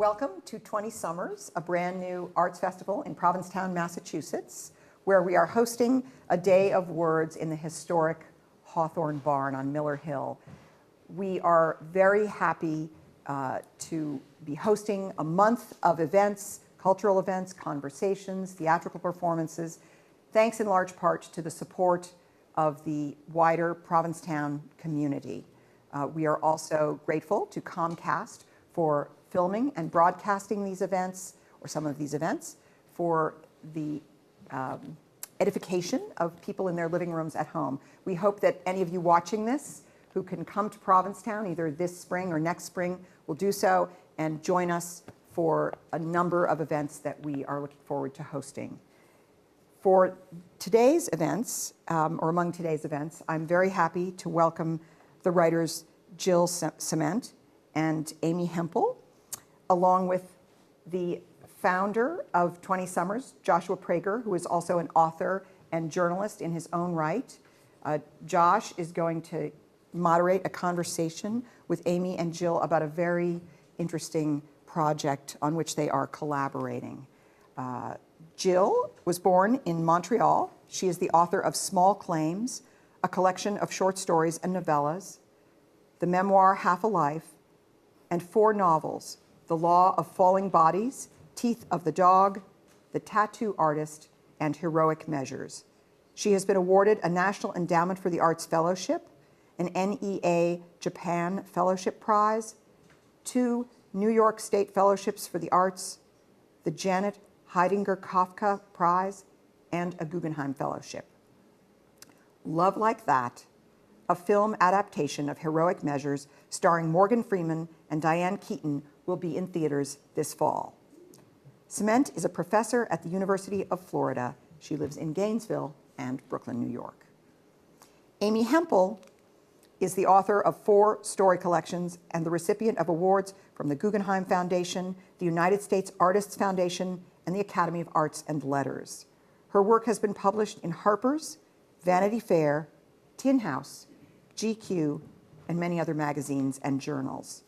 Welcome to 20 Summers, a brand new arts festival in Provincetown, Massachusetts, where we are hosting a day of words in the historic Hawthorne Barn on Miller Hill. We are very happy to be hosting a month of events, cultural events, conversations, theatrical performances, thanks in large part to the support of the wider Provincetown community. We are also grateful to Comcast for filming and broadcasting these events, or some of these events, for the edification of people in their living rooms at home. We hope that any of you watching this who can come to Provincetown either this spring or next spring will do so and join us for a number of events that we are looking forward to hosting. For today's events, or among today's events, I'm very happy to welcome the writers Jill Ciment and Amy Hempel, along with the founder of 20 Summers, Joshua Prager, who is also an author and journalist in his own right. Josh is going to moderate a conversation with Amy and Jill about a very interesting project on which they are collaborating. Jill was born in Montreal. She is the author of Small Claims, a collection of short stories and novellas, the memoir Half a Life, and 4 novels, The Law of Falling Bodies, Teeth of the Dog, The Tattoo Artist, and Heroic Measures. She has been awarded a National Endowment for the Arts Fellowship, an NEA Japan Fellowship Prize, 2 New York State Fellowships for the Arts, the Janet Heidinger Kafka Prize, and a Guggenheim Fellowship. Love Like That, a film adaptation of Heroic Measures starring Morgan Freeman and Diane Keaton, will be in theaters this fall. Ciment is a professor at the University of Florida. She lives in Gainesville and Brooklyn, New York. Amy Hempel is the author of 4 story collections and the recipient of awards from the Guggenheim Foundation, the United States Artists Foundation, and the Academy of Arts and Letters. Her work has been published in Harper's, Vanity Fair, Tin House, GQ, and many other magazines and journals.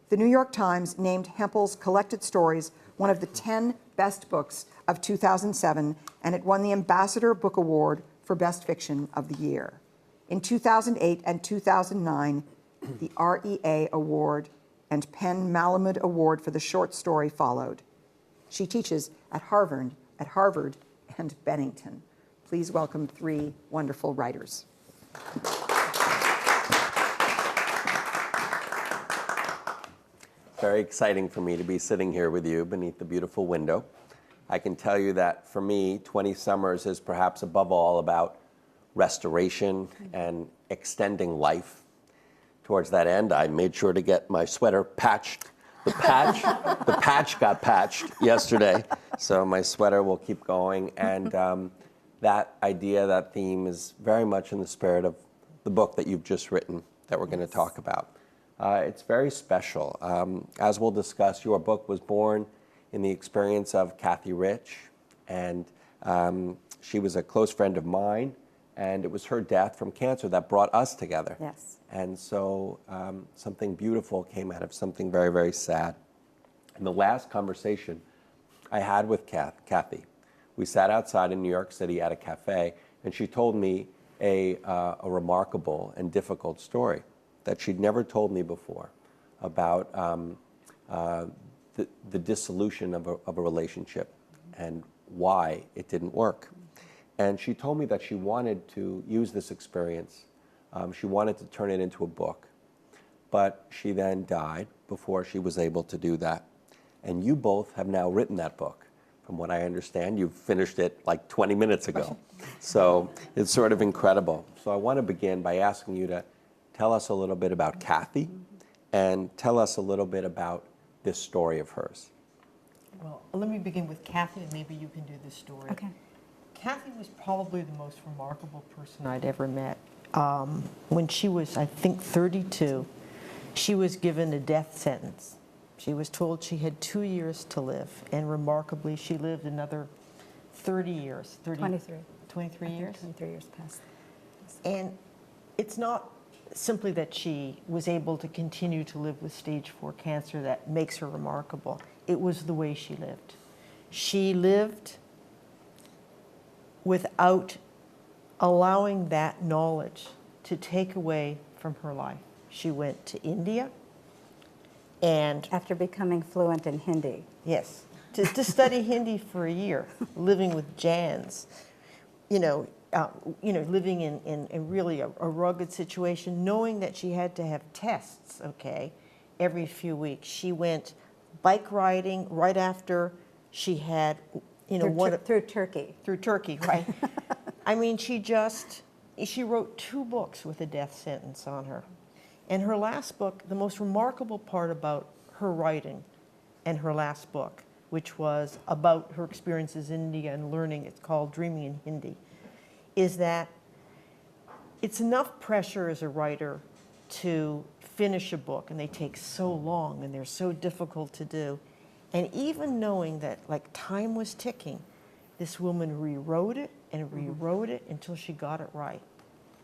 The New York Times named Hempel's collected stories one of the 10 best books of 2007, and it won the Ambassador Book Award for Best Fiction of the Year. In 2008 and 2009, the REA Award and Penn Malamud Award for the short story followed. She teaches at Harvard and Bennington. Please welcome 3 wonderful writers. Very exciting for me to be sitting here with you beneath the beautiful window. I can tell you that for me, 20 Summers is perhaps above all about restoration and extending life. Towards that end, I made sure to get my sweater patched. The patch got patched yesterday, so my sweater will keep going. And that idea, that theme is very much in the spirit of the book that you've just written that we're going to talk about. It's very special. As we'll discuss, your book was born in the experience of Kathy Rich, and she was a close friend of mine, and it was her death from cancer that brought us together. Yes. And so something beautiful came out of something very, very sad. In the last conversation I had with Kathy, we sat outside in New York City at a cafe, and she told me a remarkable and difficult story that she'd never told me before about the dissolution of a relationship and why it didn't work. And she told me that she wanted to use this experience. She wanted to turn it into a book, but she then died before she was able to do that. And you both have now written that book. From what I understand, you've finished it like 20 minutes ago. So it's sort of incredible. So I want to begin by asking you to tell us a little bit about Kathy and tell us a little bit about this story of hers. Well, let me begin with Kathy, and maybe you can do this story. Okay. Kathy was probably the most remarkable person I'd ever met. When she was, I think, 32, she was given a death sentence. She was told she had 2 years to live, and remarkably, she lived another 30 years. 23. 23 years? 23 years past. And it's not simply that she was able to continue to live with stage 4 cancer that makes her remarkable. It was the way she lived. She lived without allowing that knowledge to take away from her life. She went to India and, After becoming fluent in Hindi. yes, to study Hindi for a year, living with Jans, living in really a rugged situation, knowing that she had to have tests, okay, every few weeks. She went bike riding right after she had, Through Turkey. through Turkey, right? I mean, she wrote 2 books with a death sentence on her. And her last book, the most remarkable part about her writing and her last book, which was about her experiences in India and learning, it's called Dreaming in Hindi, is that it's enough pressure as a writer to finish a book, and they take so long and they're so difficult to do. And even knowing that time was ticking, this woman rewrote it and rewrote it until she got it right.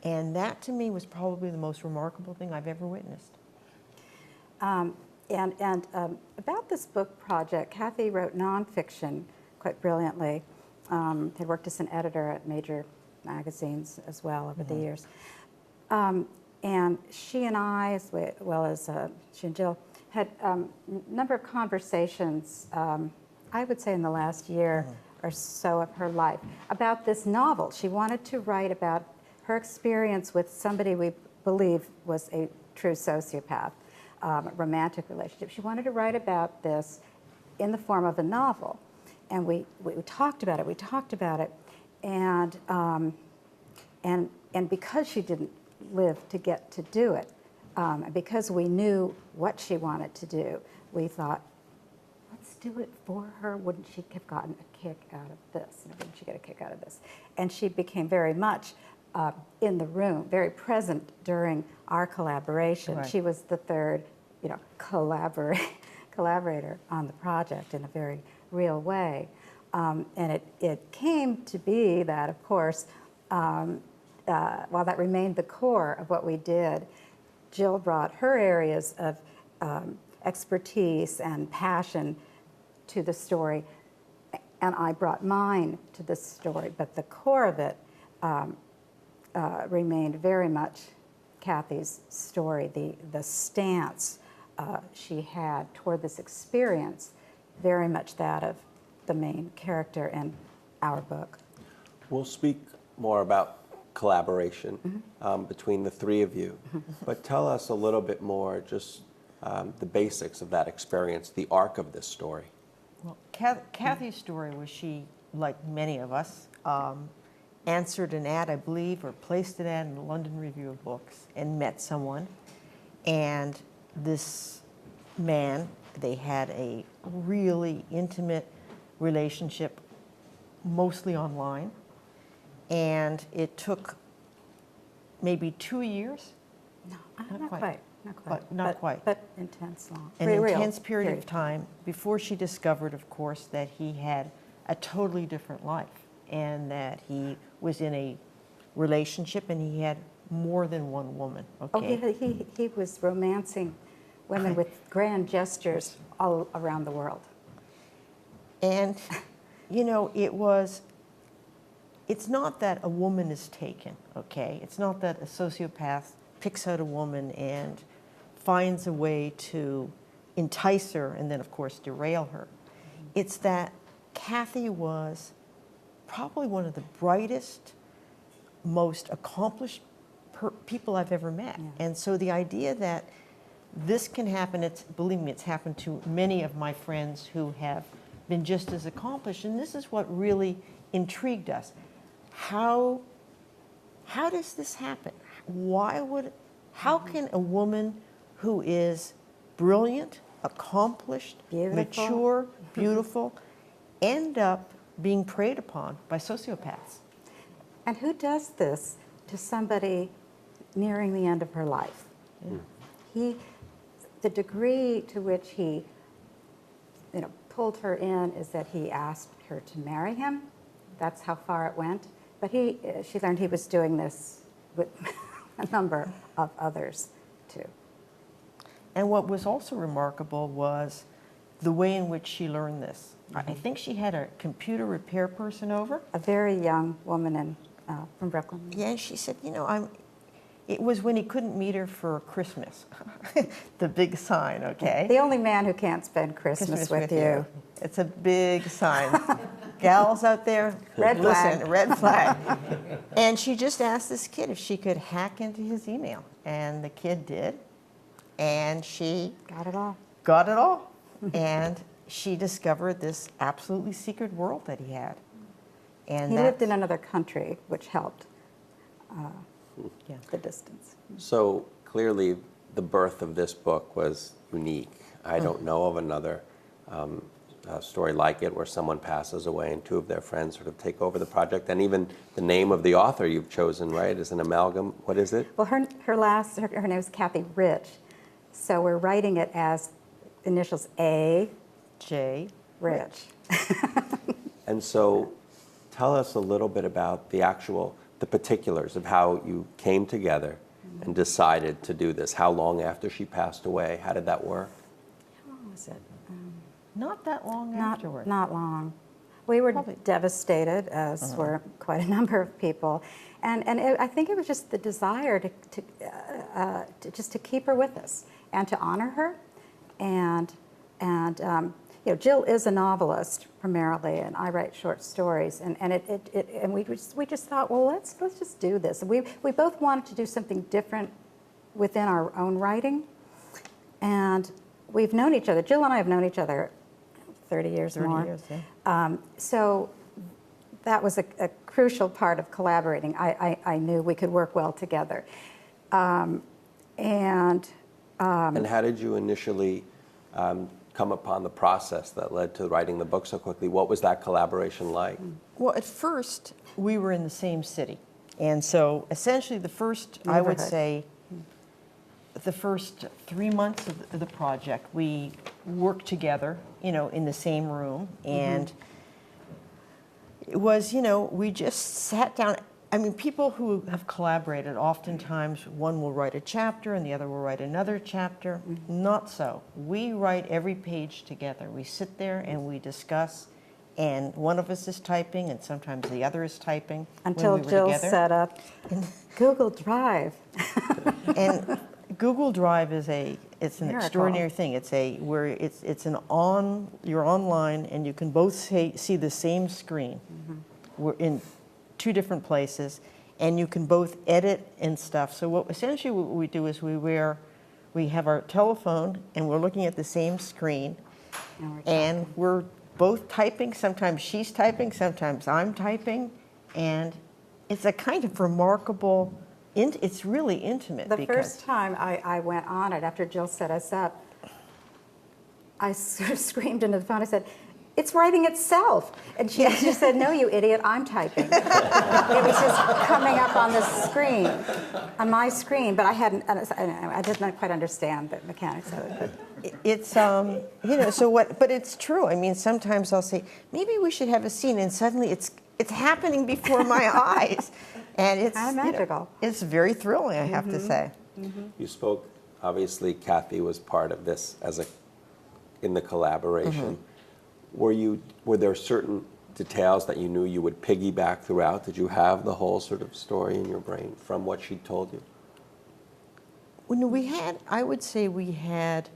And that to me was probably the most remarkable thing I've ever witnessed. About this book project, Kathy wrote nonfiction quite brilliantly. Had worked as an editor at major magazines as well over the years. And she and I, as well as she and Jill, had a number of conversations, I would say in the last year or so of her life, about this novel. She wanted to write about her experience with somebody we believe was a true sociopath, romantic relationship. She wanted to write about this in the form of a novel. And we talked about it, and because she didn't live to get to do it, and because we knew what she wanted to do, we thought, let's do it for her. Wouldn't she have gotten a kick out of this? Wouldn't she get a kick out of this? And she became very much in the room, very present during our collaboration. Right. She was the third, collaborator on the project in a very real way. And it came to be that, of course, while that remained the core of what we did, Jill brought her areas of expertise and passion to the story, and I brought mine to the story. But the core of it remained very much Kathy's story, the stance she had toward this experience, very much that of the main character in our book. We'll speak more about collaboration between the 3 of you, but tell us a little bit more, just the basics of that experience, the arc of this story. Well, Kathy's story was she, like many of us, answered an ad, I believe, or placed an ad in the London Review of Books and met someone. And this man, they had a really intimate relationship, mostly online. And it took maybe 2 years. No, Not not quite. quite. Not quite. But not quite. But intense long. An Real intense period of time before she discovered, of course, that he had a totally different life and that he was in a relationship and he had more than one woman. Okay. Oh, he was romancing women with grand gestures all around the world. And, it's not that a woman is taken, okay? It's not that a sociopath picks out a woman and finds a way to entice her and then, of course, derail her. It's that Kathy was probably one of the brightest, most accomplished people I've ever met. Yeah. And so the idea that this can happen, believe me, it's happened to many of my friends who have been just as accomplished, and this is what really intrigued us. How does this happen? How can a woman who is brilliant, accomplished, Beautiful. mature, beautiful, end up being preyed upon by sociopaths? And who does this to somebody nearing the end of her life? The degree to which he pulled her in is that he asked her to marry him. That's how far it went. But she learned he was doing this a number of others too. And what was also remarkable was the way in which she learned this. I think she had a computer repair person over. A very young woman from Brooklyn. Yeah, and she said, it was when he couldn't meet her for Christmas. The big sign, okay? The only man who can't spend Christmas with you. It's a big sign. Gals out there, Red listen, flag. red flag. And she just asked this kid if she could hack into his email. And the kid did. And she Got it all. got it all. And she discovered this absolutely secret world that he had. And He lived in another country, which helped yeah. the distance. So clearly, the birth of this book was unique. I don't know of another story like it where someone passes away and two of their friends sort of take over the project. And even the name of the author you've chosen, right, is an amalgam. What is it? Well, her name is Kathy Rich, so we're writing it as initials A, J. Rich. And so tell us a little bit about the particulars of how you came together and decided to do this. How long after she passed away? How did that work? How long was it? Not that long Not, afterward. not long. We were Probably. devastated, as were quite a number of people. And I think it was just the desire to keep her with us and to honor her. And Jill is a novelist primarily, and I write short stories. And we just thought, well, let's just do this. And we both wanted to do something different within our own writing. And we've known each other. Jill and I have known each other 30 years 30 more. years, yeah. So that was a crucial part of collaborating. I knew we could work well together. And how did you initially come upon the process that led to writing the book so quickly? What was that collaboration like? Well, at first, we were in the same city. And so essentially I would Neighborhood. say, the first 3 months of the project, we worked together, in the same room. And it was, we just sat down. I mean, people who have collaborated, oftentimes one will write a chapter and the other will write another chapter. Not so. We write every page together. We sit there and we discuss, and one of us is typing and sometimes the other is typing. Until when we were Jill together. set up Google Drive. And Google Drive it's an Miracle. extraordinary thing. You're online and you can both see the same screen. We're in 2 different places, and you can both edit and stuff. So essentially what we do is we have our telephone and we're looking at the same screen, and we're both typing. Sometimes she's typing, sometimes I'm typing, and it's a kind of remarkable. It's really intimate. The first time I went on it, after Jill set us up, I sort of screamed into the phone. I said, "It's writing itself." And she said, "No, you idiot, I'm typing." It was just coming up on the screen, on my screen, but I didn't quite understand the mechanics of it. But It's, but it's true. I mean, sometimes I'll say, maybe we should have a scene, and suddenly it's happening before my eyes. And it's Kinda magical. It's very thrilling, I have to say. You spoke, obviously, Kathy was part of this in the collaboration. Were there certain details that you knew you would piggyback throughout? Did you have the whole sort of story in your brain from what she told you? I would say we had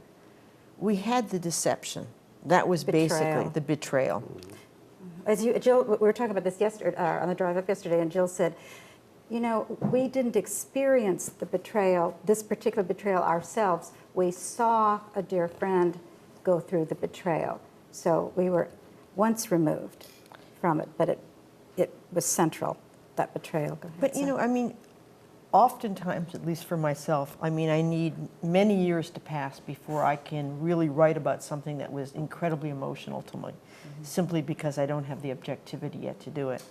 the deception. That was basically Betrayal. the betrayal. Jill, we were talking about this yesterday on the drive up yesterday, and Jill said, we didn't experience the betrayal, this particular betrayal ourselves. We saw a dear friend go through the betrayal. So we were once removed from it, but it was central, that betrayal. Go ahead, But, Sam. oftentimes, at least for myself, I need many years to pass before I can really write about something that was incredibly emotional to me, simply because I don't have the objectivity yet to do it.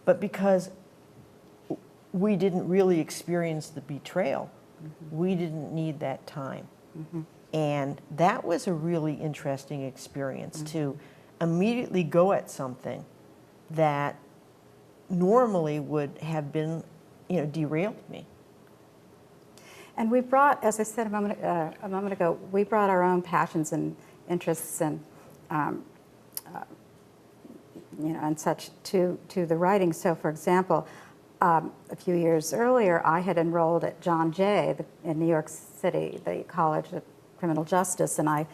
But because we didn't really experience the betrayal, we didn't need that time. And that was a really interesting experience, to immediately go at something that normally would have been, derailed me. And we brought, as I said a moment ago, we brought our own passions and interests and and such to the writing. So, for example, a few years earlier, I had enrolled at John Jay in New York City, the College of Criminal Justice, and I,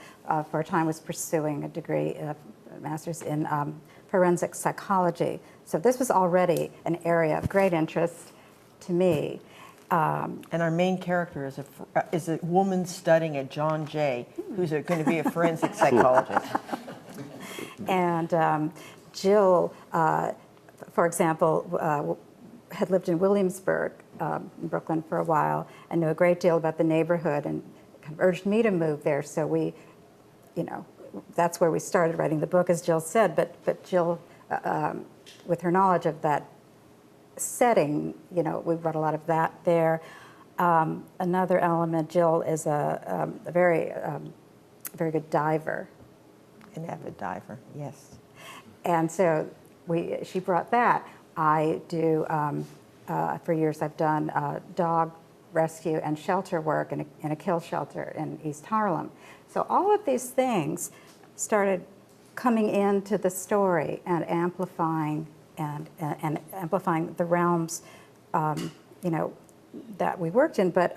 for a time, was pursuing a degree, a master's in forensic psychology. So this was already an area of great interest to me. And our main character is a woman studying at John Jay, who's going to be a forensic psychologist. And Jill, for example, had lived in Williamsburg, in Brooklyn for a while, and knew a great deal about the neighborhood, and kind of urged me to move there. So we, that's where we started writing the book, as Jill said. But Jill, with her knowledge of that setting, we brought a lot of that there. Another element, Jill is a very good diver. An avid diver, yes. And so she brought that. I do, for years I've done dog rescue and shelter work in a kill shelter in East Harlem. So all of these things started coming into the story and amplifying and amplifying the realms, that we worked in. But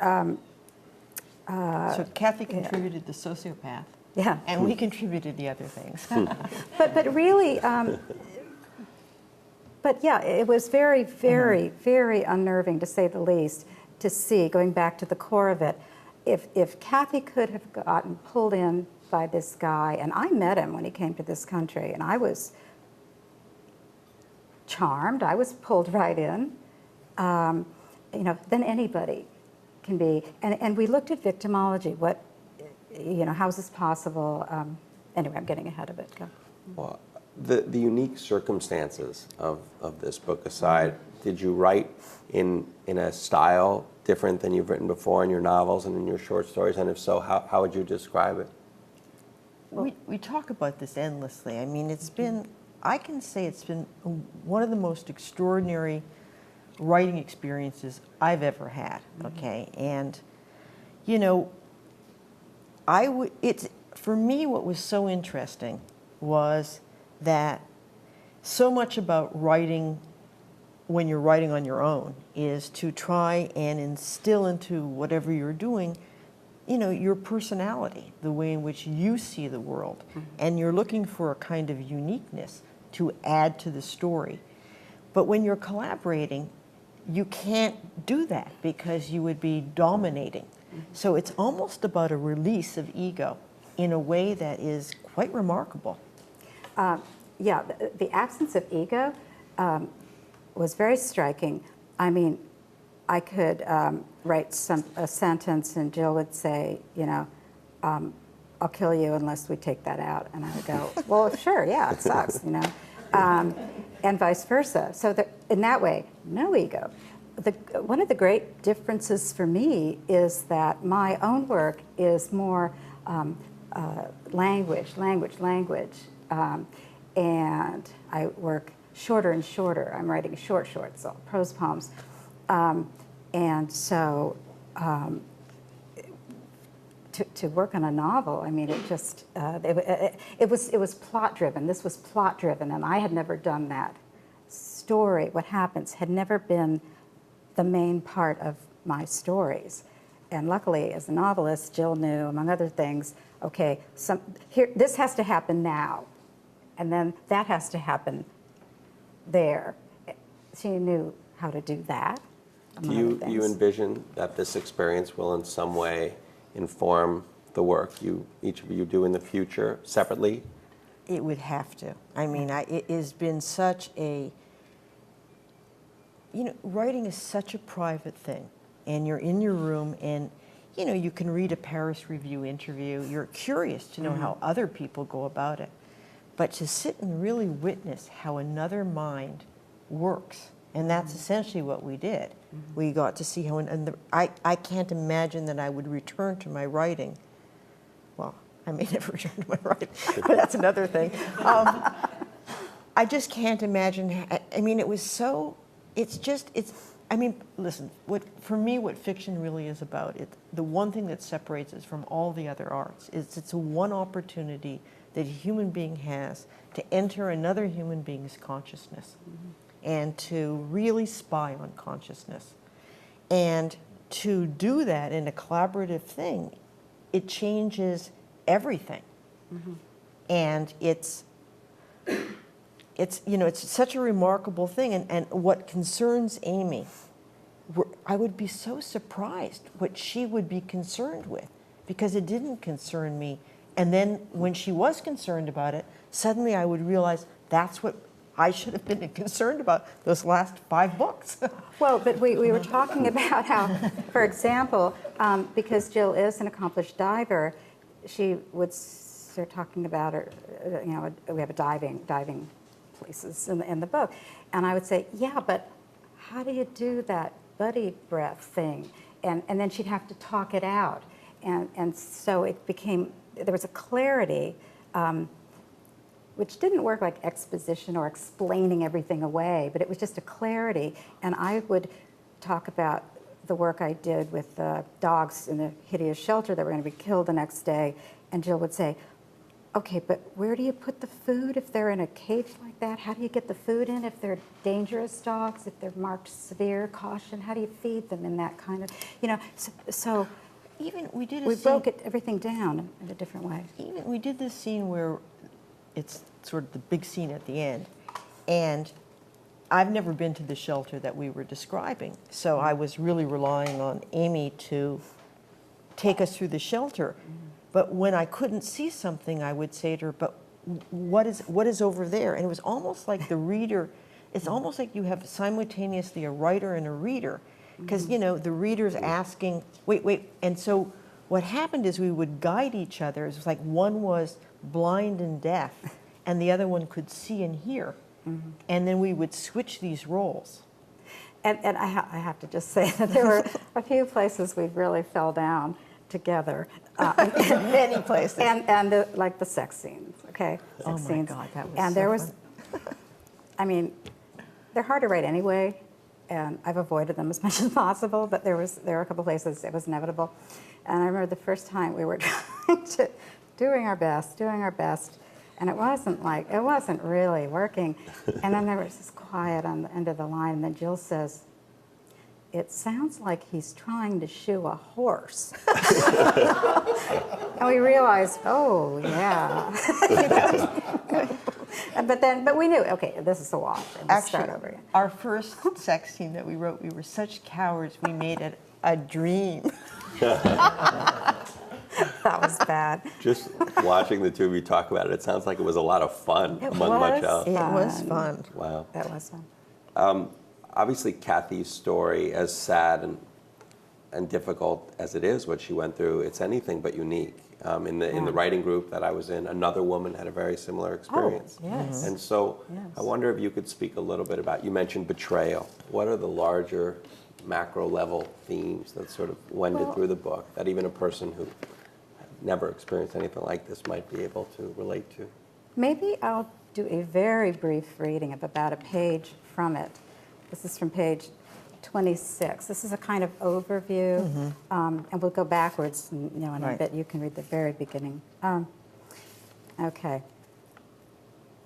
so Kathy contributed the sociopath. Yeah. And we contributed the other things. But really, but yeah, it was very, very, very unnerving, to say the least, to see, going back to the core of it, if Kathy could have gotten pulled in by this guy, and I met him when he came to this country, and I was charmed, I was pulled right in, then anybody can be. And we looked at victimology, how is this possible? Anyway, I'm getting ahead of it. Go. Well, the unique circumstances of this book aside, did you write in a style different than you've written before in your novels and in your short stories? And if so, how would you describe it? We talk about this endlessly. I mean, I can say it's been one of the most extraordinary writing experiences I've ever had, okay? And, for me, what was so interesting was that so much about writing when you're writing on your own is to try and instill into whatever you're doing, your personality, the way in which you see the world. And you're looking for a kind of uniqueness to add to the story. But when you're collaborating, you can't do that because you would be dominating. So it's almost about a release of ego in a way that is quite remarkable. Yeah, the absence of ego was very striking. I mean, I could write a sentence and Jill would say, I'll kill you unless we take that out. And I would go, well, sure, yeah, it sucks, and vice versa. So in that way, no ego. One of the great differences for me is that my own work is more language. And I work shorter and shorter. I'm writing shorts, prose poems. And so to work on a novel, I mean, it just, it was plot driven. This was plot driven, and I had never done that. Story, what happens, had never been the main part of my stories. And luckily, as a novelist, Jill knew, among other things, okay, this has to happen now, and then that has to happen there. She knew how to do that. Do you envision that this experience will in some way inform the work each of you do in the future separately? It would have to. I mean, it has been such a, writing is such a private thing. And you're in your room and, you can read a Paris Review interview. You're curious to know how other people go about it. But to sit and really witness how another mind works, and that's essentially what we did. We got to see how, I can't imagine that I would return to my writing. Well, I may never return to my writing, but that's another thing. I just can't imagine, I mean, it was so, it's I mean, listen, for me, what fiction really is about, the one thing that separates it from all the other arts is it's a one opportunity that a human being has to enter another human being's consciousness and to really spy on consciousness. And to do that in a collaborative thing, it changes everything. And it's such a remarkable thing. And what concerns Amy, I would be so surprised what she would be concerned with, because it didn't concern me. And then when she was concerned about it, suddenly I would realize that's what I should have been concerned about those last 5 books. Well, but we were talking about how, for example, because Jill is an accomplished diver, she would start talking about her, we have a diving places in the book. And I would say, yeah, but how do you do that buddy breath thing? And then she'd have to talk it out. And so it became, there was a clarity, which didn't work like exposition or explaining everything away, but it was just a clarity. And I would talk about the work I did with the dogs in the hideous shelter that were going to be killed the next day. And Jill would say, okay, but where do you put the food if they're in a cage like that? How do you get the food in if they're dangerous dogs, if they're marked severe caution? How do you feed them in that kind of, so Even we did we broke everything down in a different way. Even we did this scene where it's sort of the big scene at the end, and I've never been to the shelter that we were describing, so I was really relying on Amy to take us through the shelter. But when I couldn't see something, I would say to her, but what is over there? And it was almost like the reader, it's almost like you have simultaneously a writer and a reader, because the reader's asking, wait. And so what happened is we would guide each other. It was like one was blind and deaf, and the other one could see and hear. And then we would switch these roles. And I have to just say that there were a few places we really fell down together. Many places. And like the sex scenes, okay? Sex scenes. God, that was and so there was, fun. I mean, they're hard to write anyway, and I've avoided them as much as possible, but there were a couple places it was inevitable. And I remember the first time we were doing our best, and it wasn't really working. And then there was this quiet on the end of the line, and then Jill says, "It sounds like he's trying to shoe a horse." And we realized, oh, yeah. But we knew, okay, this is the wash, and we'll start over again. Our first sex scene that we wrote, we were such cowards, we made it a dream. That was bad. Just watching the two of you talk about it, it sounds like it was a lot of fun among much else. It was fun. Wow. That was fun. Obviously, Kathy's story, as sad and difficult as it is, what she went through, it's anything but unique. In the writing group that I was in, another woman had a very similar experience. Oh, yes. And so Yes. I wonder if you could speak a little bit about, you mentioned betrayal. What are the larger macro level themes that sort of wended through the book that even a person who never experienced anything like this might be able to relate to? Maybe I'll do a very brief reading of about a page from it. This is from page 26. This is a kind of overview, and we'll go backwards. In a bit, you can read the very beginning. Okay.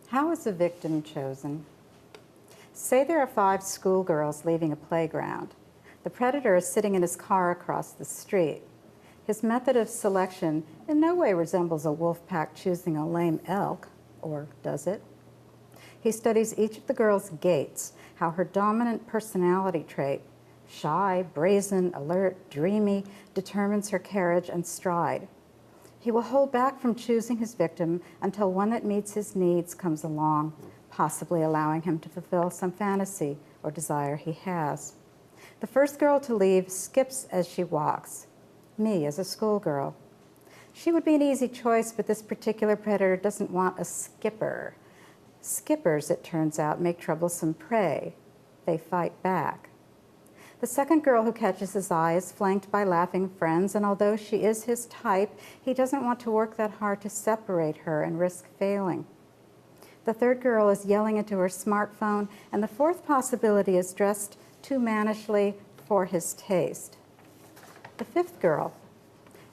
How is a victim chosen? Say there are 5 schoolgirls leaving a playground. The predator is sitting in his car across the street. His method of selection in no way resembles a wolf pack choosing a lame elk, or does it? He studies each of the girls' gaits, how her dominant personality trait, shy, brazen, alert, dreamy, determines her carriage and stride. He will hold back from choosing his victim until one that meets his needs comes along, possibly allowing him to fulfill some fantasy or desire he has. The first girl to leave skips as she walks. Me as a schoolgirl. She would be an easy choice, but this particular predator doesn't want a skipper. Skippers, it turns out, make troublesome prey. They fight back. The second girl who catches his eye is flanked by laughing friends, and although she is his type, he doesn't want to work that hard to separate her and risk failing. The third girl is yelling into her smartphone, and the fourth possibility is dressed too mannishly for his taste. The fifth girl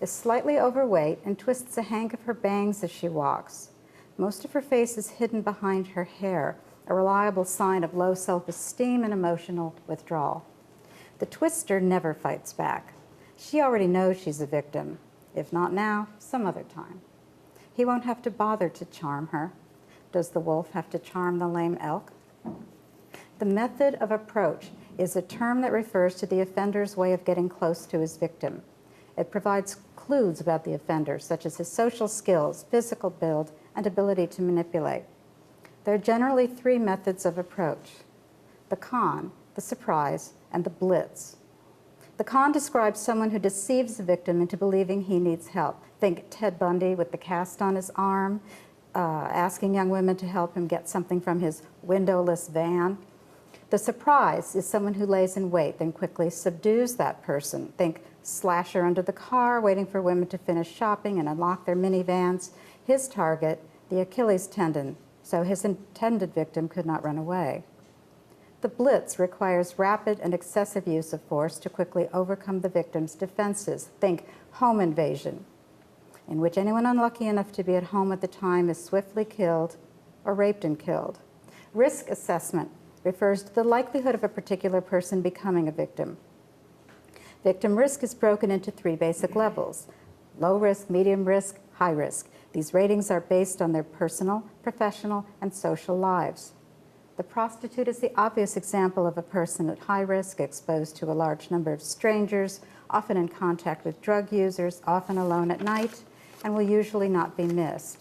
is slightly overweight and twists a hank of her bangs as she walks. Most of her face is hidden behind her hair, a reliable sign of low self-esteem and emotional withdrawal. The twister never fights back. She already knows she's a victim. If not now, some other time. He won't have to bother to charm her. Does the wolf have to charm the lame elk? The method of approach is a term that refers to the offender's way of getting close to his victim. It provides clues about the offender, such as his social skills, physical build, and ability to manipulate. There are generally three methods of approach: the con, the surprise, and the blitz. The con describes someone who deceives the victim into believing he needs help. Think Ted Bundy with the cast on his arm, asking young women to help him get something from his windowless van. The surprise is someone who lays in wait, then quickly subdues that person. Think slasher under the car, waiting for women to finish shopping and unlock their minivans. His target, the Achilles tendon, so his intended victim could not run away. The blitz requires rapid and excessive use of force to quickly overcome the victim's defenses. Think home invasion, in which anyone unlucky enough to be at home at the time is swiftly killed or raped and killed. Risk assessment refers to the likelihood of a particular person becoming a victim. Victim risk is broken into three basic levels: low risk, medium risk, high risk. These ratings are based on their personal, professional, and social lives. The prostitute is the obvious example of a person at high risk, exposed to a large number of strangers, often in contact with drug users, often alone at night, and will usually not be missed.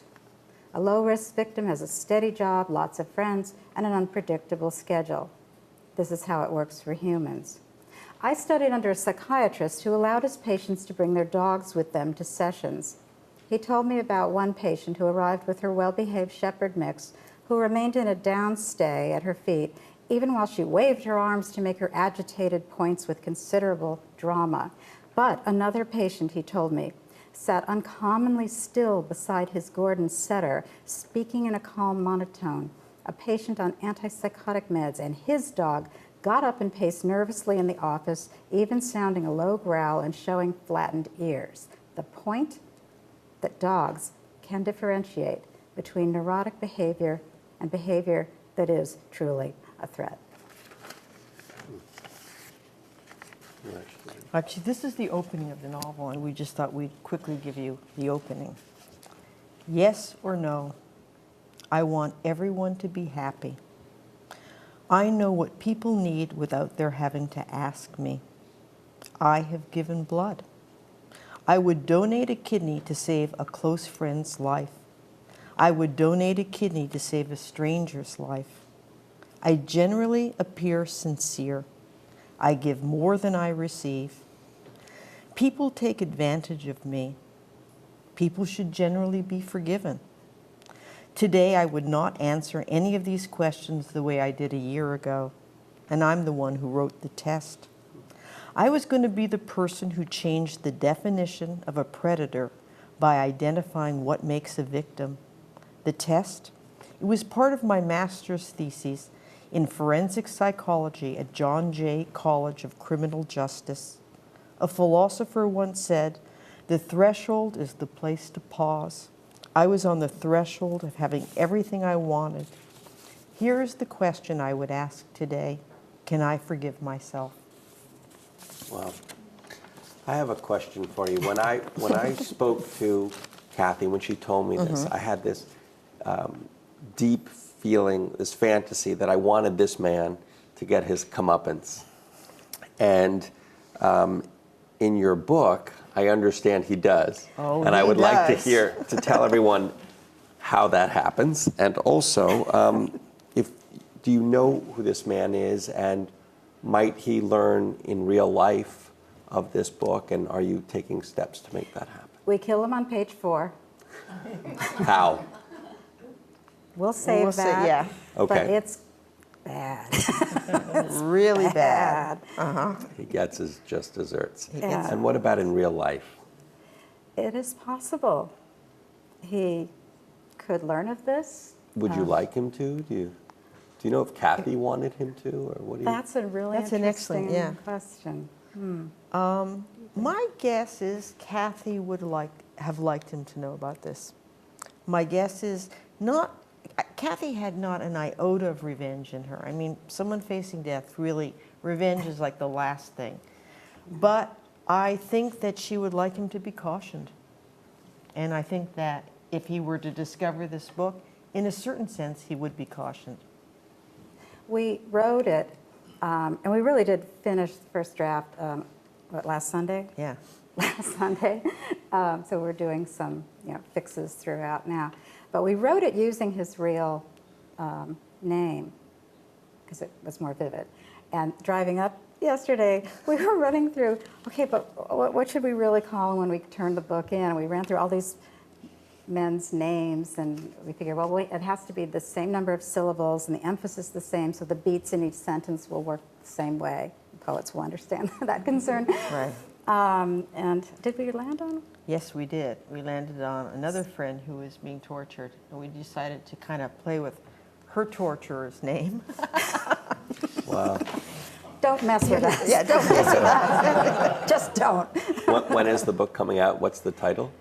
A low-risk victim has a steady job, lots of friends, and an unpredictable schedule. This is how it works for humans. I studied under a psychiatrist who allowed his patients to bring their dogs with them to sessions. He told me about one patient who arrived with her well-behaved shepherd mix, who remained in a downstay at her feet, even while she waved her arms to make her agitated points with considerable drama. But another patient, he told me, sat uncommonly still beside his Gordon setter, speaking in a calm monotone, a patient on antipsychotic meds, and his dog got up and paced nervously in the office, even sounding a low growl and showing flattened ears. The point? That dogs can differentiate between neurotic behavior and behavior that is truly a threat. Actually, this is the opening of the novel, and we just thought we'd quickly give you the opening. Yes or no, I want everyone to be happy. I know what people need without their having to ask me. I have given blood. I would donate a kidney to save a close friend's life. I would donate a kidney to save a stranger's life. I generally appear sincere. I give more than I receive. People take advantage of me. People should generally be forgiven. Today, I would not answer any of these questions the way I did a year ago, and I'm the one who wrote the test. I was going to be the person who changed the definition of a predator by identifying what makes a victim. The test, it was part of my master's thesis in forensic psychology at John Jay College of Criminal Justice. A philosopher once said, "The threshold is the place to pause." I was on the threshold of having everything I wanted. Here is the question I would ask today: can I forgive myself? Well, I have a question for you. When I spoke to Kathy, when she told me this, I had this deep feeling, this fantasy that I wanted this man to get his comeuppance. And in your book, I understand he does. Oh, and I he would like does. to tell everyone how that happens. And also, do you know who this man is, and might he learn in real life of this book, and are you taking steps to make that happen? We kill him on page 4. How? We'll save We'll say- that. yeah. But Okay. it's bad. Really bad. He gets his just desserts. Yeah. And what about in real life? It is possible. He could learn of this. Would you like him to? Do you? Do you know if Kathy wanted him to, or what do you? That's a really That's an excellent- interesting yeah. question. My guess is Kathy would have liked him to know about this. My guess is Kathy had not an iota of revenge in her. I mean, someone facing death, really, revenge is like the last thing. But I think that she would like him to be cautioned. And I think that if he were to discover this book, in a certain sense, he would be cautioned. We wrote it, and we really did finish the first draft, last Sunday? Yeah. Last Sunday. So we're doing some fixes throughout now. But we wrote it using his real name, because it was more vivid. And driving up yesterday, we were running through, okay, but what should we really call him when we turn the book in? And we ran through all these men's names, and we figured, well, wait, it has to be the same number of syllables and the emphasis the same, so the beats in each sentence will work the same way. Poets will understand that concern. Right. And did we land on? Yes, we did. We landed on another friend who was being tortured, and we decided to kind of play with her torturer's name. Wow. Don't mess with us. Yeah, don't mess with us. Just don't. When is the book coming out? What's the title?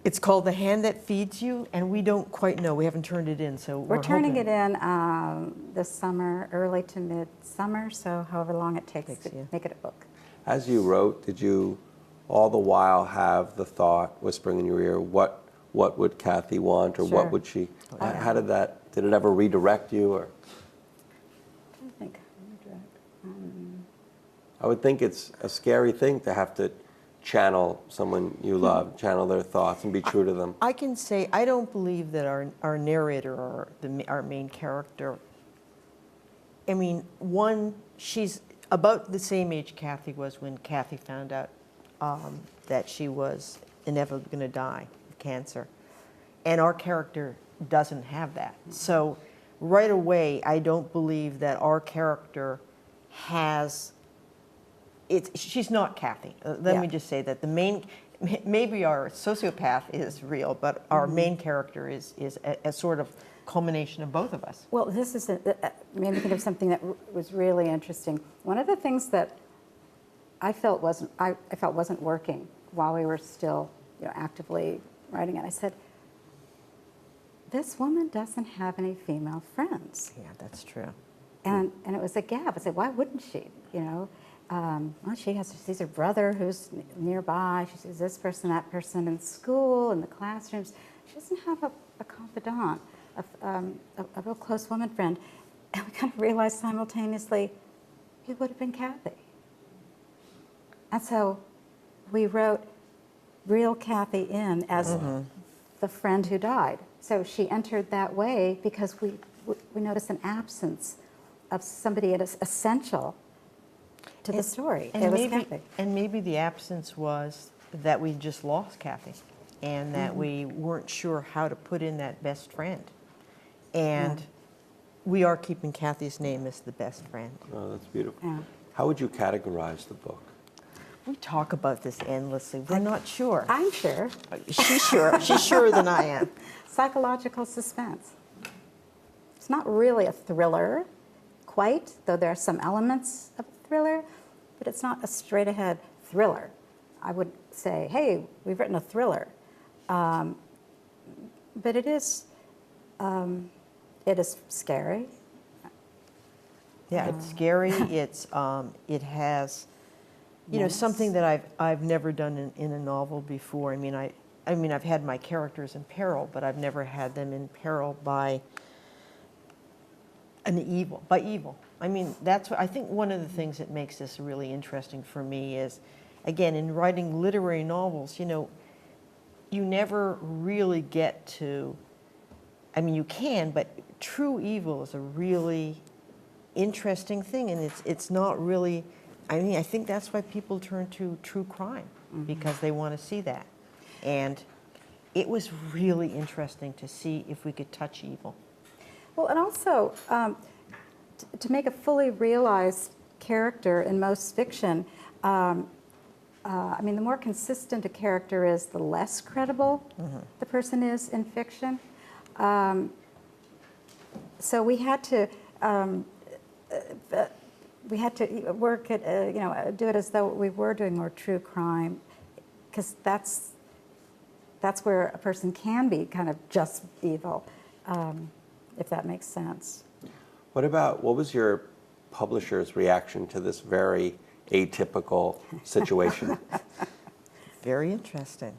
It's called The Hand That Feeds You, and we don't quite know. We haven't turned it in, so We're turning hoping. it in this summer, early to mid-summer, so however long it takes to Yeah. make it a book. As you wrote, did you all the while have the thought whispering in your ear, what would Kathy want, or Sure. what would she? Oh, yeah. How did it ever redirect you, or? I think. I would think it's a scary thing to have to channel someone you love, channel their thoughts, and be true to them. I can say I don't believe that our narrator or our main character, I mean, she's about the same age Kathy was when Kathy found out that she was inevitably going to die of cancer. And our character doesn't have that. So right away, I don't believe that our character has, she's not Kathy. Let me just say that maybe our sociopath is real, but our main character is a sort of culmination of both of us. Well, this is made me think of something that was really interesting. One of the things that I felt wasn't working while we were still actively writing it. I said, this woman doesn't have any female friends. Yeah, that's true. And it was a gap. I said, why wouldn't she? Well, she sees her brother who's nearby. She sees this person, that person in school, in the classrooms. She doesn't have a confidant, a real close woman friend. And we kind of realized simultaneously, it would have been Kathy. And so we wrote real Kathy in as the friend who died. So she entered that way because we noticed an absence of somebody essential to the story. It was Kathy. And maybe the absence was that we just lost Kathy and that we weren't sure how to put in that best friend. And we are keeping Kathy's name as the best friend. Oh, that's beautiful. Yeah. How would you categorize the book? We talk about this endlessly. We're not sure. I'm sure. She's sure. She's surer than I am. Psychological suspense. It's not really a thriller, quite, though there are some elements of a thriller, but it's not a straight-ahead thriller. I would say, hey, we've written a thriller. But it is scary. Yeah, it's scary. It has, something that I've never done in a novel before. I mean, I've had my characters in peril, but I've never had them in peril by evil. I mean, I think one of the things that makes this really interesting for me is, again, in writing literary novels, you never really get to, I mean, you can, but true evil is a really interesting thing, and it's not really, I mean, I think that's why people turn to true crime, because they want to see that. And it was really interesting to see if we could touch evil. Well, and also, to make a fully realized character in most fiction, I mean, the more consistent a character is, the less credible the person is in fiction. So we had to but we had to work at, do it as though we were doing more true crime, because that's where a person can be kind of just evil, if that makes sense. What was your publisher's reaction to this very atypical situation? Very interesting.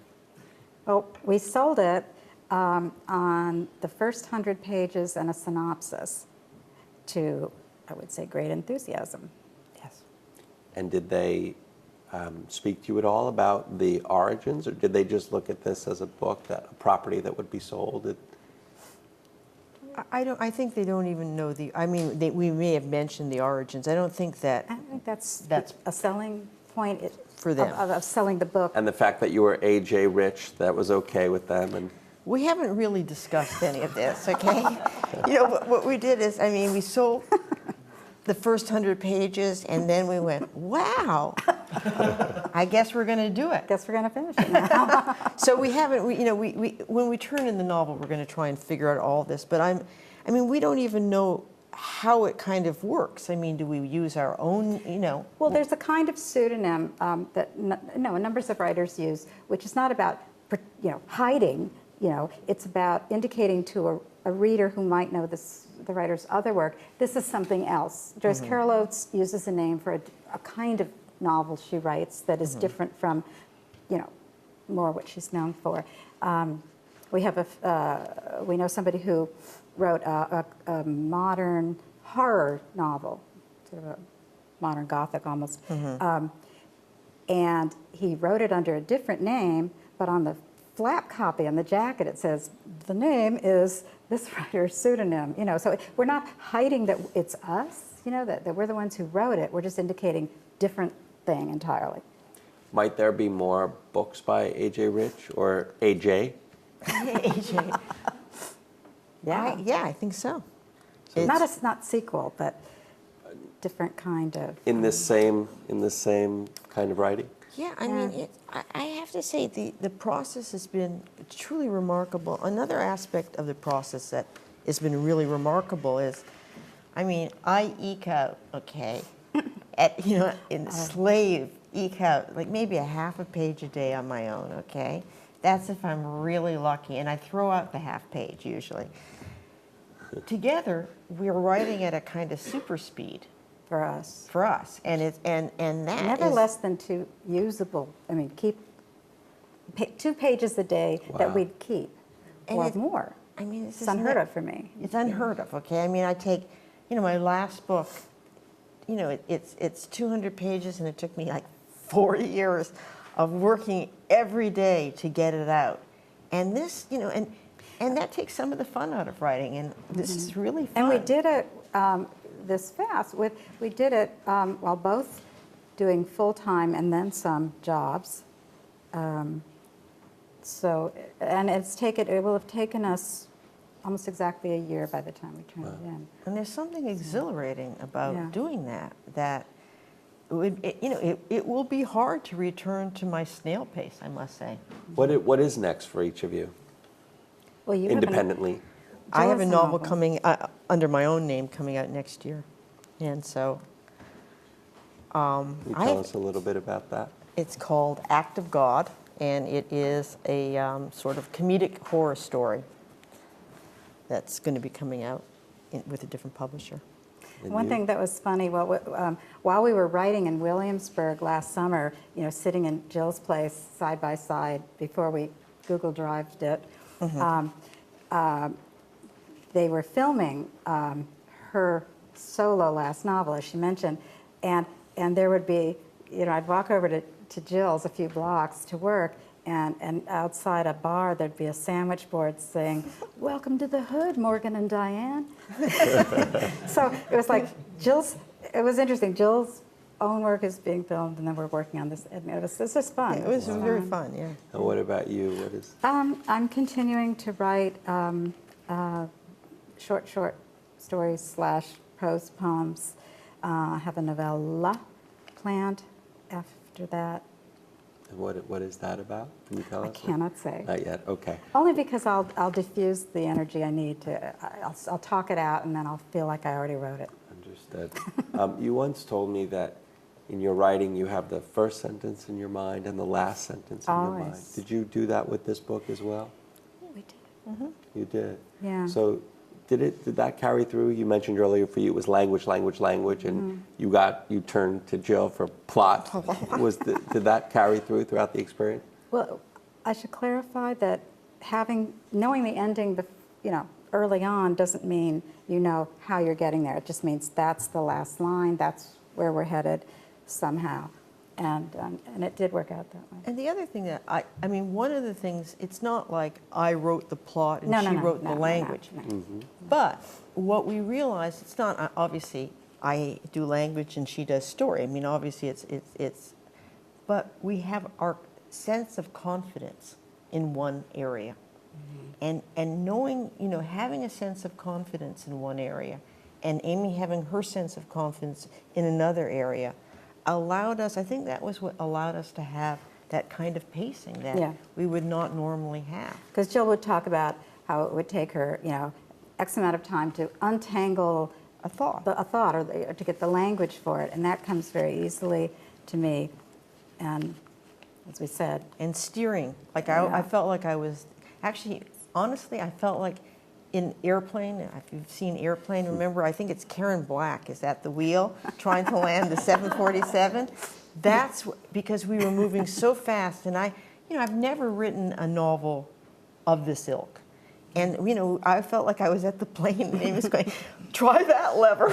Well, we sold it on the first 100 pages and a synopsis to, I would say, great enthusiasm. Yes. And did they speak to you at all about the origins, or did they just look at this as a book, a property that would be sold? I think they don't even know we may have mentioned the origins. I don't think that. I think that's That's a selling point for them. of selling the book. And the fact that you were A.J. Rich, that was okay with them? And We haven't really discussed any of this, okay? What we did is, we sold the first 100 pages, and then we went, wow, I guess we're going to do it. Guess we're going to finish it now. So we haven't, when we turn in the novel, we're going to try and figure out all this, but we don't even know how it kind of works. Do we use our own, Well, there's a kind of pseudonym that numbers of writers use, which is not about hiding. It's about indicating to a reader who might know the writer's other work, this is something else. Joyce Carol Oates uses a name for a kind of novel she writes that is different from, more what she's known for. We know somebody who wrote a modern horror novel, sort of a modern Gothic almost, and he wrote it under a different name, but on the flap copy on the jacket it says the name is this writer's pseudonym. So we're not hiding that it's us. That we're the ones who wrote it. We're just indicating different thing entirely. might there be more books by A.J. Rich or A.J.? AJ. Yeah, I think so. Not sequel, but different kind of. In this same kind of writing? Yeah, I have to say the process has been truly remarkable. Another aspect of the process that has been really remarkable is, I eke out, eke out like maybe a half a page a day on my own, okay? That's if I'm really lucky, and I throw out the half page usually. Together, we're writing at a kind of super speed. For us. And that Never is, less than 2 usable, keep 2 pages a day that Wow. we'd keep, or more. this It's is unheard of for me. It's unheard of, okay? I take, my last book, it's 200 pages, and it took me like 4 years of working every day to get it out. And this, and that takes some of the fun out of writing, and this is really fun. And we did it this fast. We did it while both doing full-time and then some jobs. And it will have taken us almost exactly a year by the time we turned it in. And there's something exhilarating about Yeah. doing that it will be hard to return to my snail pace, I must say. What is next for each of you, Well, you independently? I have a Jill's novel coming under my own name coming out next year, and so Can you tell us a little bit about that? it's called Act of God, and it is a sort of comedic horror story that's going to be coming out with a different publisher. And One you? thing that was funny, while we were writing in Williamsburg last summer, sitting in Jill's place side by side before we Google Drived it, they were filming her solo last novel, as she mentioned, and there would be, I'd walk over to Jill's a few blocks to work, and outside a bar there'd be a sandwich board saying, "Welcome to the Hood, Morgan and Diane." So it was like it was interesting. Jill's own work is being filmed, and then we're working on this. And it was fun. It was very fun, yeah. And what about you? What is? I'm continuing to write short stories / prose poems. I have a novella planned after that. And what is that about? Can you tell I us? cannot say. Not yet. Okay. Only because I'll diffuse the energy I need to, I'll talk it out and then I'll feel like I already wrote it. Understood. You once told me that in your writing you have the first sentence in your mind and the last sentence in your mind. Always. Did you do that with this book as well? We did. You did. Yeah. So did that carry through? You mentioned earlier for you it was language, and you turned to Jill for plot. Did that carry through throughout the experience? Well, I should clarify that knowing the ending, early on doesn't mean you know how you're getting there. It just means that's the last line. That's where we're headed somehow, and it did work out that way. And the other thing that I mean, one of the things, it's not like I wrote the plot and No, she no, no, wrote no, the no, language. no. But what we realized, it's not, obviously, I do language and she does story. I mean, obviously it's but we have our sense of confidence in one area. And knowing, having a sense of confidence in one area and Amy having her sense of confidence in another area allowed us, I think that was what allowed us to have that kind of pacing that we would not normally have. Because Jill would talk about how it would take her, X amount of time to untangle A thought. a thought or to get the language for it, and that comes very easily to me. And as we said, And steering. Like Yeah. I felt like I was, actually, honestly, I felt like in Airplane, if you've seen Airplane, remember, I think it's Karen Black is at the wheel trying to land the 747. That's because we were moving so fast. And I've never written a novel of this ilk. And, I felt like I was at the plane and Amy was going, try that lever.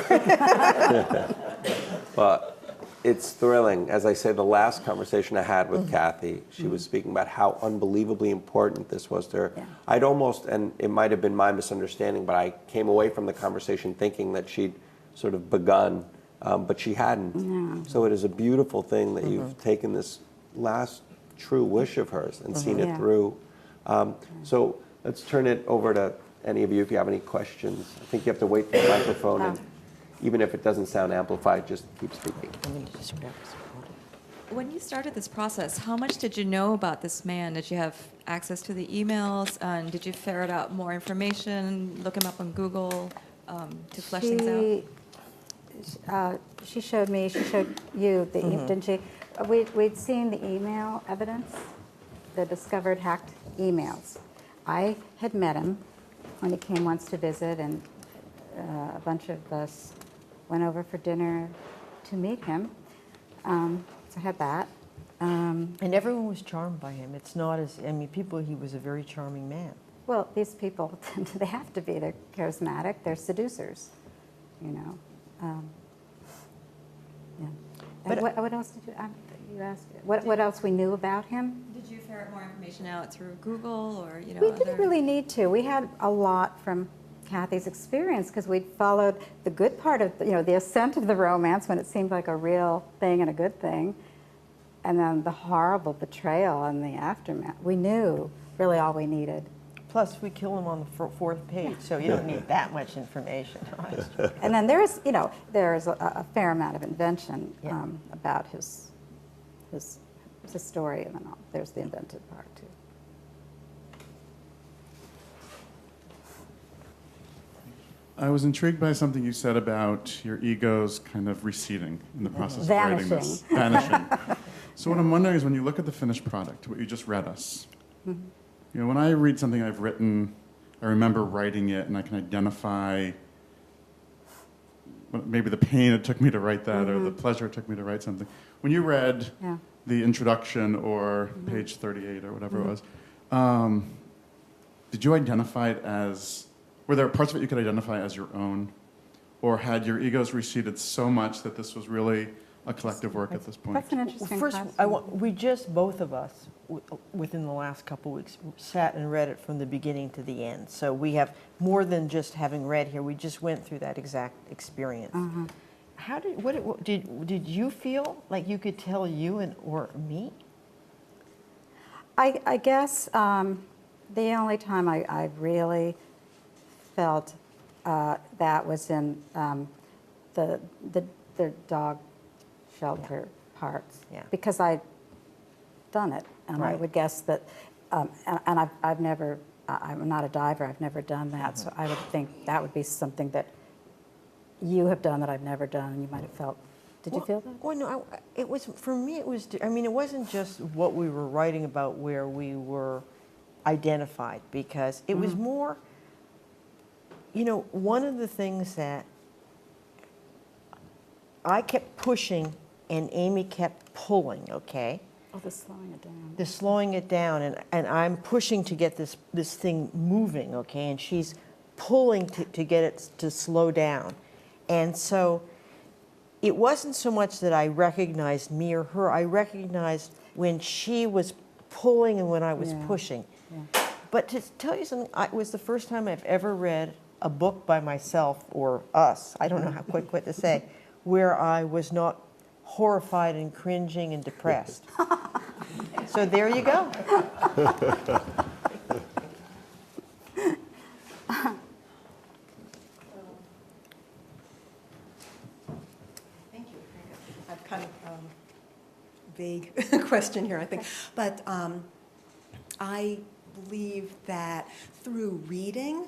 But it's thrilling. As I say, the last conversation I had with Kathy, she was speaking about how unbelievably important this was to her. Yeah. I'd almost, and it might have been my misunderstanding, but I came away from the conversation thinking that she'd sort of begun, but she hadn't. No. So it is a beautiful thing that you've taken this last true wish of hers and seen it Yeah. through. So let's turn it over to any of you if you have any questions. I think you have to wait for the microphone, and even if it doesn't sound amplified, just keep speaking. When you started this process, how much did you know about this man? Did you have access to the emails? And did you ferret out more information, look him up on Google to flesh things out? She showed me, she showed you, didn't she? We'd seen the email evidence, the discovered hacked emails. I had met him when he came once to visit, and a bunch of us went over for dinner to meet him. So I had that. And everyone was charmed by him. It's not as, he was a very charming man. Well, these people, they have to be. They're charismatic. They're seducers, Yeah. But- And what else did you asked? What else we knew about him? Did you ferret more information out through Google or We didn't really need to. We had a lot from Kathy's experience because we'd followed the good part of, the ascent of the romance when it seemed like a real thing and a good thing, and then the horrible betrayal and the aftermath. We knew really all we needed. Plus, we kill him on the fourth page, so you don't need that much information. And then there's a fair amount of invention about his story, and then there's the invented part too. I was intrigued by something you said about your egos kind of receding in the process of writing this. Vanishing. So what I'm wondering is when you look at the finished product, what you just read us, when I read something I've written, I remember writing it and I can identify maybe the pain it took me to write that or the pleasure it took me to write something. When you read the introduction or page 38 or whatever it was, did you identify it as, were there parts of it you could identify as your own? Or had your egos receded so much that this was really a collective work at this point? That's an interesting First, question. we just, both of us, within the last couple of weeks, sat and read it from the beginning to the end. So we have more than just having read here. We just went through that exact experience. How did you feel like you could tell you or me? I guess the only time I really felt that was in the dog shelter parts. Yeah. Because I done it. And I Right. would guess that, and I've never, I'm not a diver, I've never done that, so I would think that would be something that you have done that I've never done, and you might have felt, did you feel that? Well, no, it was, for me, it was, I mean, it wasn't just what we were writing about where we were identified, because it was more, you know, one of the things that I kept pushing and Amy kept pulling, okay? Oh, the slowing it down. The slowing it down, and I'm pushing to get this thing moving, okay? And she's pulling to get it to slow down. And so it wasn't so much that I recognized me or her, I recognized when she was pulling and when I was Yeah. pushing. Yeah. But to tell you something, it was the first time I've ever read a book by myself, or us, I don't know how quick what to say, where I was not horrified and cringing and depressed. So there you go. Thank you. I've kind of vague question here, I think. But I believe that through reading,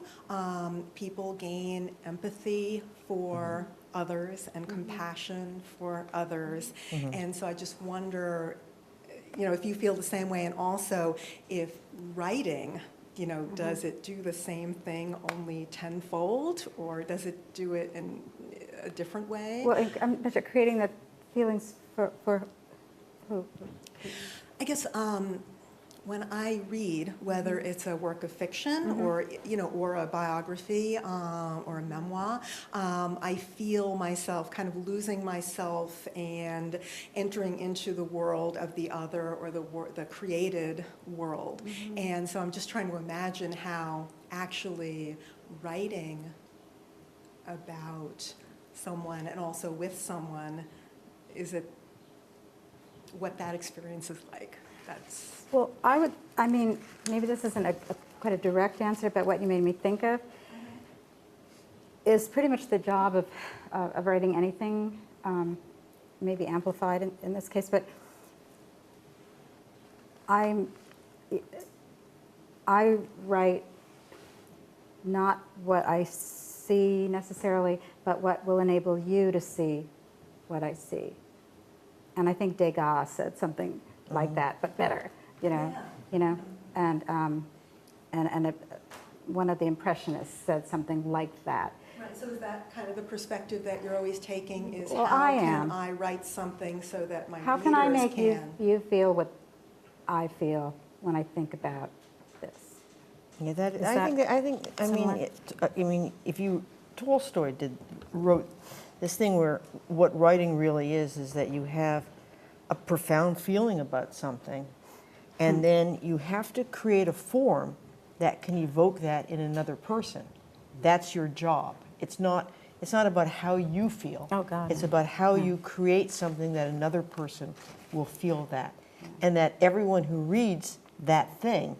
people gain empathy for others and compassion for others. And so I just wonder, you know, if you feel the same way, and also if writing, you know, does it do the same thing only tenfold, or does it do it in a different way? Well, I'm creating the feelings for who? I guess when I read, whether it's a work of fiction or, you know, or a biography or a memoir, I feel myself kind of losing myself and entering into the world of the other, or the created world. And so I'm just trying to imagine how actually writing about someone and also with someone, is it what that experience is like. That's Well, I mean, maybe this isn't quite a direct answer, but what you made me think of is pretty much the job of writing anything, maybe amplified in this case, but I write not what I see necessarily, but what will enable you to see what I see. And I think Degas said something like that, but better, you know. Yeah. You know, and one of the Impressionists said something like that. right. So is that kind of the perspective that you're always taking? Is Well, how I can am. I write something so that my How readers can I make can? you feel what I feel when I think about this? Yeah, Is I mean, similar? I mean, if Tolstoy wrote this thing where what writing really is that you have a profound feeling about something, and then you have to create a form that can evoke that in another person. That's your job. It's not about how you feel. Oh, God, It's no. about how you create something that another person will feel that. And that everyone who reads that thing,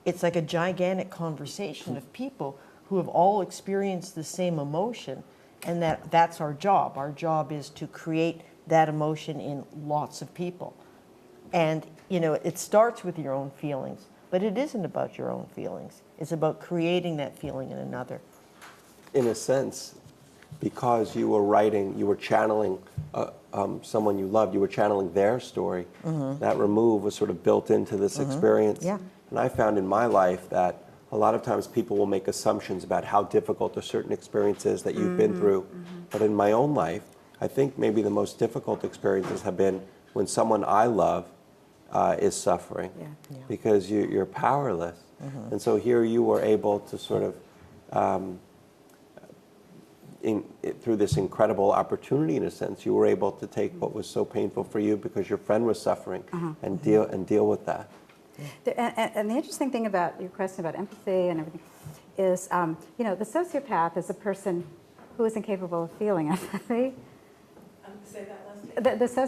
it's like a gigantic conversation of people who have all experienced the same emotion, and that's our job. Our job is to create that emotion in lots of people. And, you know, it starts with your own feelings, but it isn't about your own feelings. It's about creating that feeling in another. In a sense, because you were writing, you were channeling someone you loved, you were channeling their story. That remove was sort of built into this experience. Yeah. And I found in my life that a lot of times people will make assumptions about how difficult a certain experience is that you've been through. But in my own life, I think maybe the most difficult experiences have been when someone I love is suffering, Yeah. because you're powerless. And so here you were able to sort of, through this incredible opportunity, in a sense, you were able to take what was so painful for you because your friend was suffering and deal with that. And the interesting thing about your question about empathy and everything is, you know, the sociopath is a person who is incapable of feeling empathy. Say that last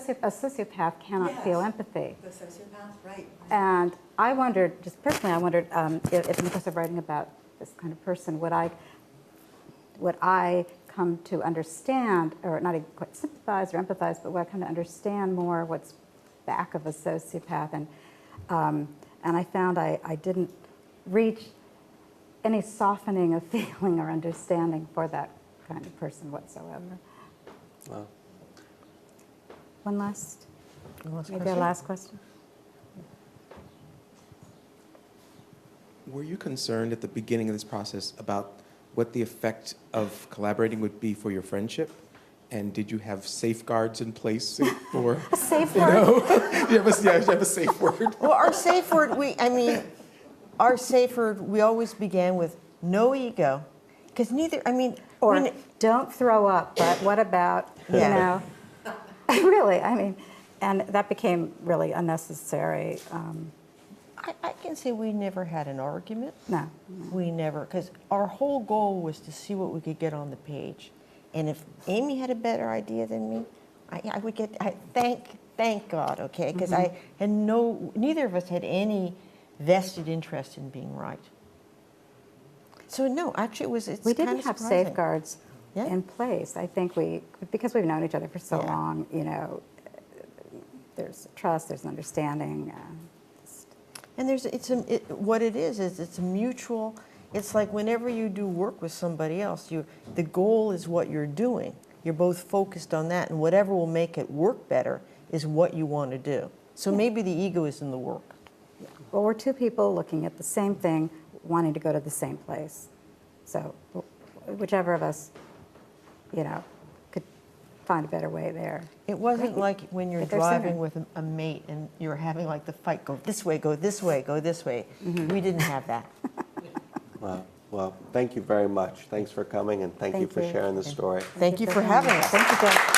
name. A sociopath cannot feel empathy. The sociopath, right. And I wondered, just personally, if in the course of writing about this kind of person, would I come to understand, or not even quite sympathize or empathize, but would I come to understand more what's back of a sociopath, And I found I didn't reach any softening of feeling or understanding for that kind of person whatsoever. Well, One last, Last maybe a question? last question? Were you concerned at the beginning of this process about what the effect of collaborating would be for your friendship? And did you have safeguards in place for, A safeguard? you have a safe word? Well, our safe word, our safe word, we always began with no ego. Because Or don't throw up, but what about, you know? Really, and that became really unnecessary. I can say we never had an argument. No. We never, because our whole goal was to see what we could get on the page. And if Amy had a better idea than me, I would get, thank God, okay? Because I had neither of us had any vested interest in being right. So no, actually it's We kind didn't of have surprising. safeguards Yeah. in place. I think because we've known each other for so Yeah. long, there's trust, there's understanding. And what it is it's a mutual. It's like whenever you do work with somebody else, the goal is what you're doing. You're both focused on that, and whatever will make it work better is what you want to do. So maybe the ego is in the work. Well, we're two people looking at the same thing, wanting to go to the same place. So whichever of us, could find a better way there. It wasn't like when you're Get there driving sooner. with a mate and you're having like the fight, go this way, go this way, go this way. We didn't have that. well, thank you very much. Thanks for coming, and thank you Thank for you. sharing the story. Thank you for having us. Thank you, Jen.